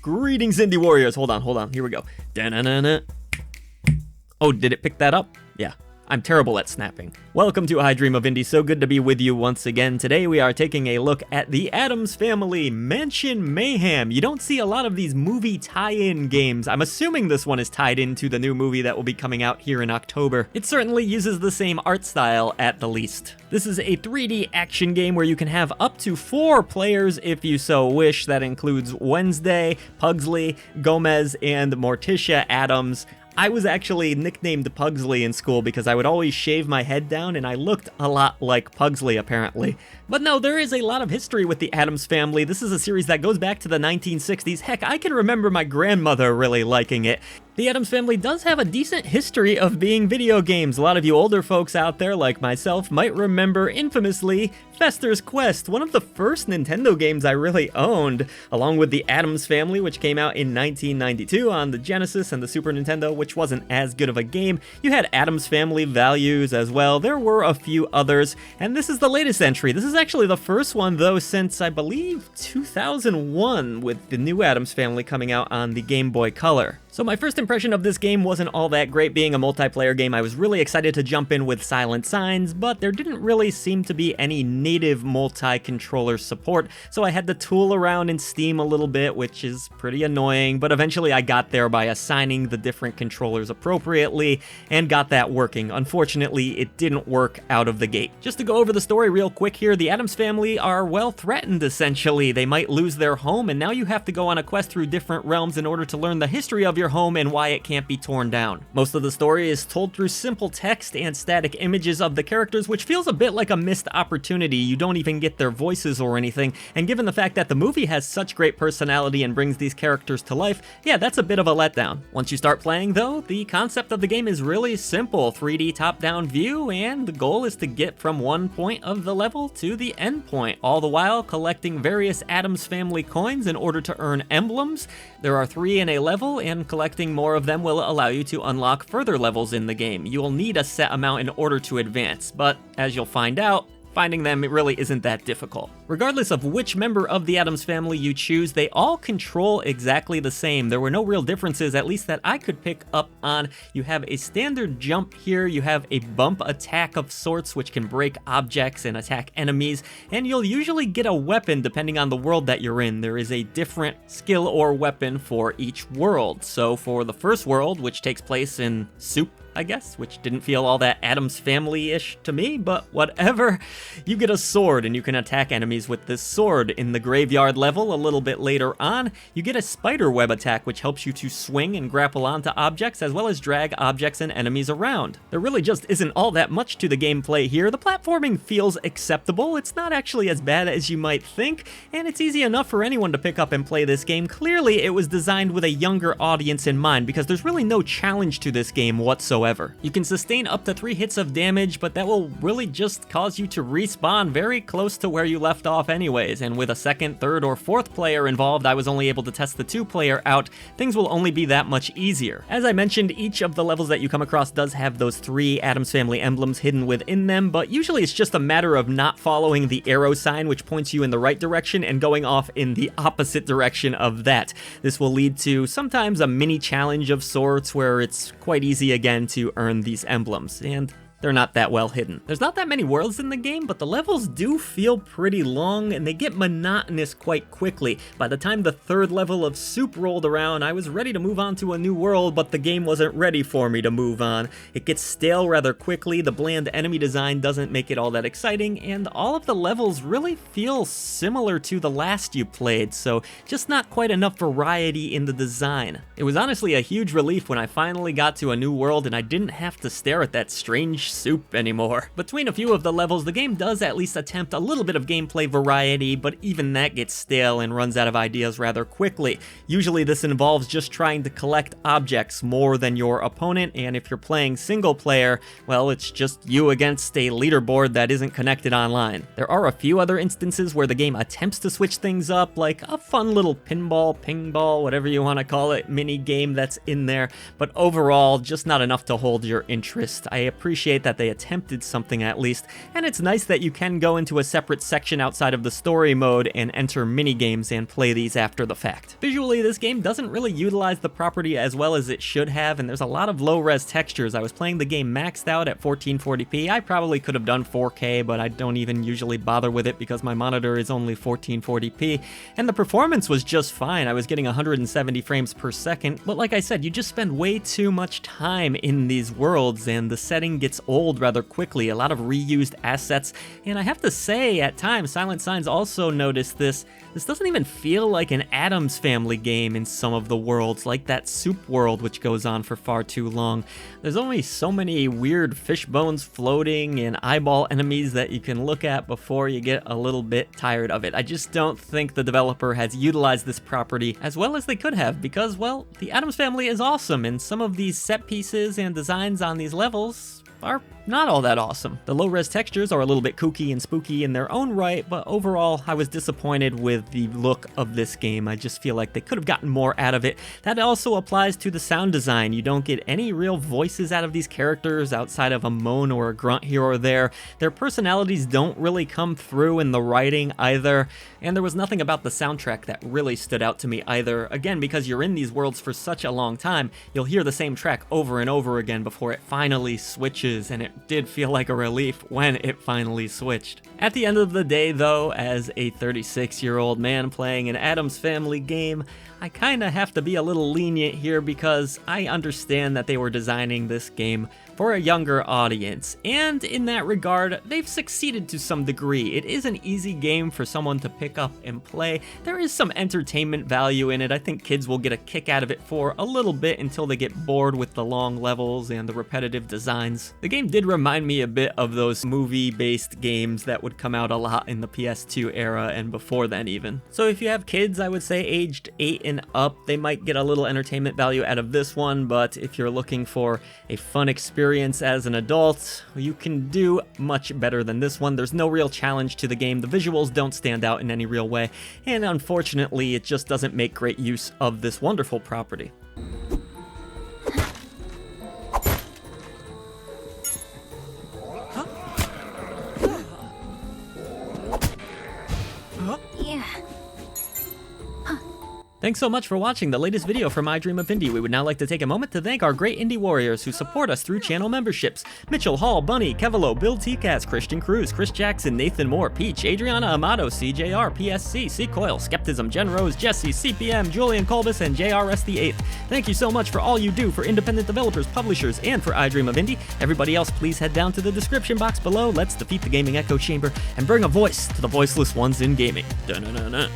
Greetings, Indie Warriors. Hold on. Here we go. Da-na-na-na. Oh, did it pick that up? Yeah. I'm terrible at snapping. Welcome to I Dream of Indie. So good to be with you once again. Today we are taking a look at the Addams Family Mansion Mayhem. You don't see a lot of these movie tie-in games. I'm assuming this one is tied into the new movie that will be coming out here in October. It certainly uses the same art style at the least. This is a 3D action game where you can have up to 4 players if you so wish. That includes Wednesday, Pugsley, Gomez, and Morticia Addams. I was actually nicknamed Pugsley in school because I would always shave my head down and I looked a lot like Pugsley apparently. But no, there is a lot of history with the Addams Family. This is a series that goes back to the 1960s. Heck, I can remember my grandmother really liking it. The Addams Family does have a decent history of being video games. A lot of you older folks out there, like myself, might remember infamously Fester's Quest, one of the first Nintendo games I really owned, along with the Addams Family, which came out in 1992 on the Genesis and the Super Nintendo, which wasn't as good of a game. You had Addams Family Values as well. There were a few others, and this is the latest entry. This is actually the first one, though, since, I believe, 2001, with the new Addams Family coming out on the Game Boy Color. So my first impression of this game wasn't all that great. Being a multiplayer game, I was really excited to jump in with Silent Signs, but there didn't really seem to be any native multi-controller support, so I had to tool around in Steam a little bit, which is pretty annoying, but eventually I got there by assigning the different controllers appropriately and got that working. Unfortunately, it didn't work out of the gate. Just to go over the story real quick here, the Addams Family are well threatened essentially. They might lose their home, and now you have to go on a quest through different realms in order to learn the history of your home and why it can't be torn down. Most of the story is told through simple text and static images of the characters, which feels a bit like a missed opportunity. You don't even get their voices or anything, and given the fact that the movie has such great personality and brings these characters to life, yeah, that's a bit of a letdown. Once you start playing though, the concept of the game is really simple. 3D top-down view, and the goal is to get from one point of the level to the end point, all the while collecting various Addams Family coins in order to earn emblems. There are 3 in a level, and collecting more of them will allow you to unlock further levels in the game. You will need a set amount in order to advance, but as you'll find out, finding them, it really isn't that difficult. Regardless of which member of the Addams Family you choose, they all control exactly the same. There were no real differences, at least that I could pick up on. You have a standard jump here, you have a bump attack of sorts, which can break objects and attack enemies, and you'll usually get a weapon depending on the world that you're in. There is a different skill or weapon for each world. So for the first world, which takes place in Soup, I guess, which didn't feel all that Addams Family-ish to me, but whatever. You get a sword, and you can attack enemies with this sword. In the graveyard level, a little bit later on, you get a spider web attack, which helps you to swing and grapple onto objects, as well as drag objects and enemies around. There really just isn't all that much to the gameplay here. The platforming feels acceptable. It's not actually as bad as you might think, and it's easy enough for anyone to pick up and play this game. Clearly, it was designed with a younger audience in mind, because there's really no challenge to this game whatsoever. You can sustain up to 3 hits of damage, but that will really just cause you to respawn very close to where you left off anyways, and with a second, third, or fourth player involved, I was only able to test the 2-player out. Things will only be that much easier. As I mentioned, each of the levels that you come across does have those 3 Addams Family emblems hidden within them, but usually it's just a matter of not following the arrow sign, which points you in the right direction, and going off in the opposite direction of that. This will lead to sometimes a mini challenge of sorts, where it's quite easy again to earn these emblems, and they're not that well hidden. There's not that many worlds in the game, but the levels do feel pretty long, and they get monotonous quite quickly. By the time the 3rd level of Soup rolled around, I was ready to move on to a new world, but the game wasn't ready for me to move on. It gets stale rather quickly, the bland enemy design doesn't make it all that exciting, and all of the levels really feel similar to the last you played, so just not quite enough variety in the design. It was honestly a huge relief when I finally got to a new world and I didn't have to stare at that strange dish soup anymore. Between a few of the levels, the game does at least attempt a little bit of gameplay variety, but even that gets stale and runs out of ideas rather quickly. Usually this involves just trying to collect objects more than your opponent, and if you're playing single player, well, it's just you against a leaderboard that isn't connected online. There are a few other instances where the game attempts to switch things up, like a fun little pinball, ping-ball, whatever you want to call it, mini game that's in there, but overall, just not enough to hold your interest. I appreciate that they attempted something at least, and it's nice that you can go into a separate section outside of the story mode and enter mini games and play these after the fact. Visually, this game doesn't really utilize the property as well as it should have, and there's a lot of low-res textures. I was playing the game maxed out at 1440p. I probably could have done 4K, but I don't even usually bother with it because my monitor is only 1440p, and the performance was just fine. I was getting 170 frames per second, but like I said, you just spend way too much time in these worlds, and the setting gets old rather quickly. A lot of reused assets, and I have to say, at times, Silent Signs also noticed this. This doesn't even feel like an Addams Family game in some of the worlds, like that soup world which goes on for far too long. There's only so many weird fish bones floating and eyeball enemies that you can look at before you get a little bit tired of it. I just don't think the developer has utilized this property as well as they could have because, well, the Addams Family is awesome, and some of these set pieces and designs on these levels are not all that awesome. The low-res textures are a little bit kooky and spooky in their own right, but overall, I was disappointed with the look of this game. I just feel like they could have gotten more out of it. That also applies to the sound design. You don't get any real voices out of these characters outside of a moan or a grunt here or there. Their personalities don't really come through in the writing either, and there was nothing about the soundtrack that really stood out to me either. Again, because you're in these worlds for such a long time, you'll hear the same track over and over again before it finally switches, and it did feel like a relief when it finally switched. At the end of the day though, as a 36-year-old man playing an Addams Family game, I kinda have to be a little lenient here because I understand that they were designing this game for a younger audience, and in that regard, they've succeeded to some degree. It is an easy game for someone to pick up and play. There is some entertainment value in it. I think kids will get a kick out of it for a little bit until they get bored with the long levels and the repetitive designs. The game did remind me a bit of those movie-based games that would come out a lot in the PS2 era and before then even. So if you have kids, I would say aged 8 and up, they might get a little entertainment value out of this one, but if you're looking for a fun experience as an adult, you can do much better than this one. There's no real challenge to the game. The visuals don't stand out in any real way, and unfortunately, it just doesn't make great use of this wonderful property. Thanks so much for watching the latest video from I Dream of Indie. We would now like to take a moment to thank our great indie warriors who support us through channel memberships. Mitchell Hall, Bunny, Kevilo, Bill T-Cats, Christian Cruz, Chris Jackson, Nathan Moore, Peach, Adriana Amato, CJR, PSC, C Coil, Skepticism, Jen Rose, Jesse, CPM, Julian Colbus, and JRS the 8th. Thank you so much for all you do for independent developers, publishers, and for I Dream of Indie. Everybody else, please head down to the description box below. Let's defeat the gaming echo chamber and bring a voice to the voiceless ones in gaming. Dun-dun-dun-dun.